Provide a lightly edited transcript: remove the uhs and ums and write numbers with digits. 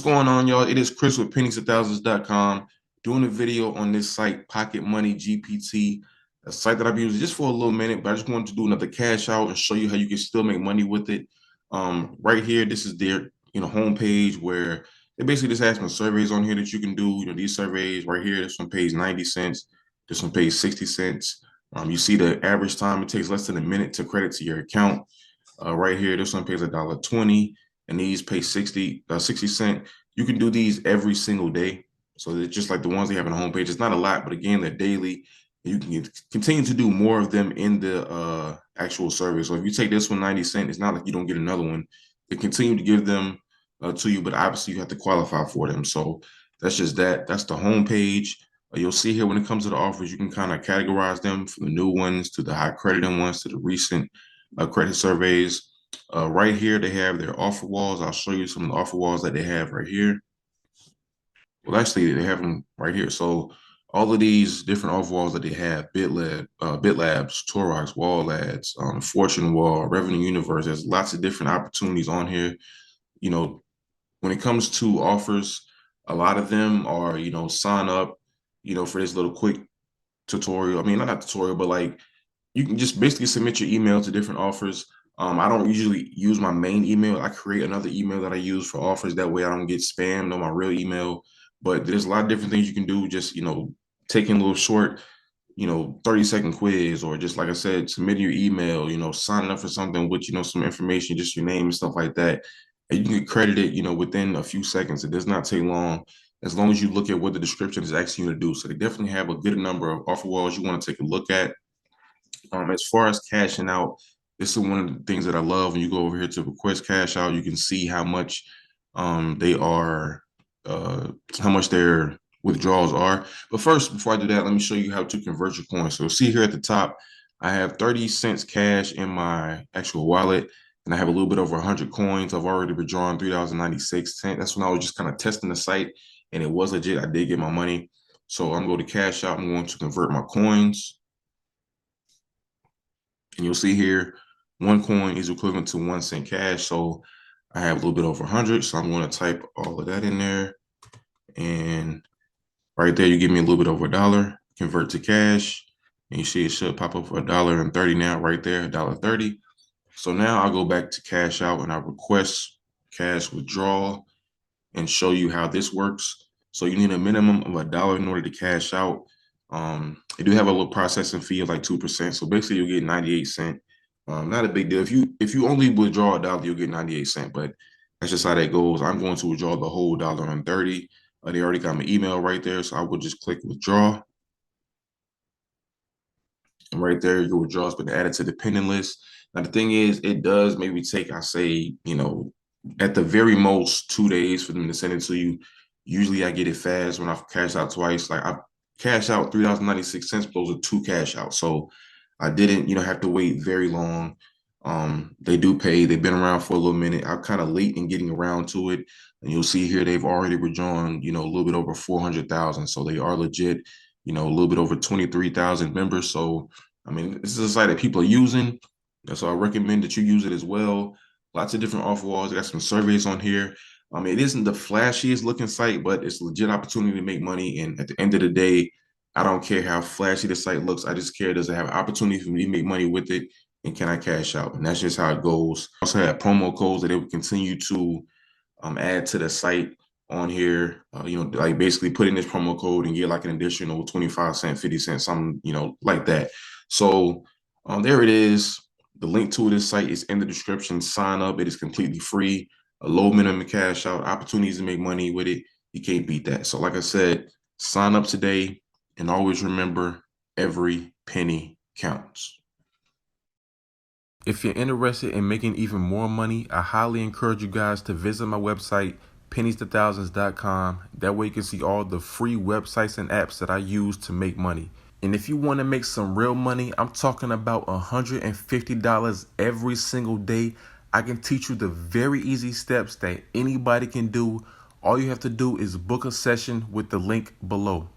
going on, y'all? It is Chris with pennies1000s.com doing a video on this site, Pocketmoneygpt, a site that I've used just for a little minute, but I just wanted to do another cash out and show you how you can still make money with it. Right here, this is their homepage where they basically just have some surveys on here that you can do. These surveys right here, this one pays 90 cents, this one pays 60 cents. You see the average time it takes less than a minute to credit to your account. Right here, this one pays $1.20 and these pay 60 cents. You can do these every single day. So it's just like the ones they have on the homepage. It's not a lot, but again, they're daily. You can continue to do more of them in the actual survey. So if you take this one 90 cents, it's not like you don't get another one. They continue to give them to you, but obviously you have to qualify for them. So that's just that. That's the homepage. You'll see here when it comes to the offers, you can kind of categorize them from the new ones to the high crediting ones to the recent credit surveys. Right here, they have their offer walls. I'll show you some of the offer walls that they have right here. Well, actually, they have them right here. So all of these different offer walls that they have, BitLabs, Torox, Wall Ads, Fortune Wall, Revenue Universe, there's lots of different opportunities on here. When it comes to offers, a lot of them are, sign up, for this little quick tutorial. I mean, not tutorial, but like you can just basically submit your email to different offers. I don't usually use my main email. I create another email that I use for offers. That way I don't get spammed on my real email. But there's a lot of different things you can do. Just, taking a little short, 30-second quiz, or just like I said, submitting your email, signing up for something with, some information, just your name and stuff like that. And you can get credited, within a few seconds. It does not take long as long as you look at what the description is asking you to do. So they definitely have a good number of offer walls you want to take a look at. As far as cashing out, this is one of the things that I love. When you go over here to request cash out, you can see how much they are, how much their withdrawals are. But first, before I do that, let me show you how to convert your coins. So see here at the top, I have 30 cents cash in my actual wallet, and I have a little bit over 100 coins. I've already withdrawn $3.96. That's when I was just kind of testing the site, and it was legit. I did get my money. So I'm going to cash out. I'm going to convert my coins. And you'll see here, one coin is equivalent to 1 cent cash. So I have a little bit over 100. So I'm going to type all of that in there. And right there, you give me a little bit over $1, convert to cash. And you see it should pop up for $1.30 now, right there, $1.30. So now I'll go back to cash out and I request cash withdrawal and show you how this works. So you need a minimum of $1 in order to cash out. They do have a little processing fee of like 2%. So basically you'll get 98 cents. Not a big deal. If you only withdraw $1, you'll get 98 cents, but that's just how that goes. I'm going to withdraw the whole $1.30. They already got my email right there. So I will just click withdraw. And right there, your withdrawal has been added to the pending list. Now the thing is, it does maybe take, I say, at the very most 2 days for them to send it to you. Usually I get it fast when I've cashed out twice. Like I cashed out $3.96, but those are 2 cash outs. So I didn't, have to wait very long. They do pay. They've been around for a little minute. I'm kind of late in getting around to it. And you'll see here they've already withdrawn, a little bit over 400,000. So they are legit, a little bit over 23,000 members. So, I mean, this is a site that people are using. So I recommend that you use it as well. Lots of different offer walls. I got some surveys on here. It isn't the flashiest looking site, but it's a legit opportunity to make money. And at the end of the day, I don't care how flashy the site looks. I just care, does it have an opportunity for me to make money with it? And can I cash out? And that's just how it goes. I also have promo codes that they will continue to add to the site on here. Like basically put in this promo code and get like an additional 25 cents, 50 cents, something, like that. So there it is. The link to this site is in the description. Sign up. It is completely free. A low minimum cash out, opportunities to make money with it. You can't beat that. So like I said, sign up today and always remember, every penny counts. If you're interested in making even more money, I highly encourage you guys to visit my website, pennies1000s.com. That way you can see all the free websites and apps that I use to make money. And if you want to make some real money, I'm talking about $150 every single day. I can teach you the very easy steps that anybody can do. All you have to do is book a session with the link below.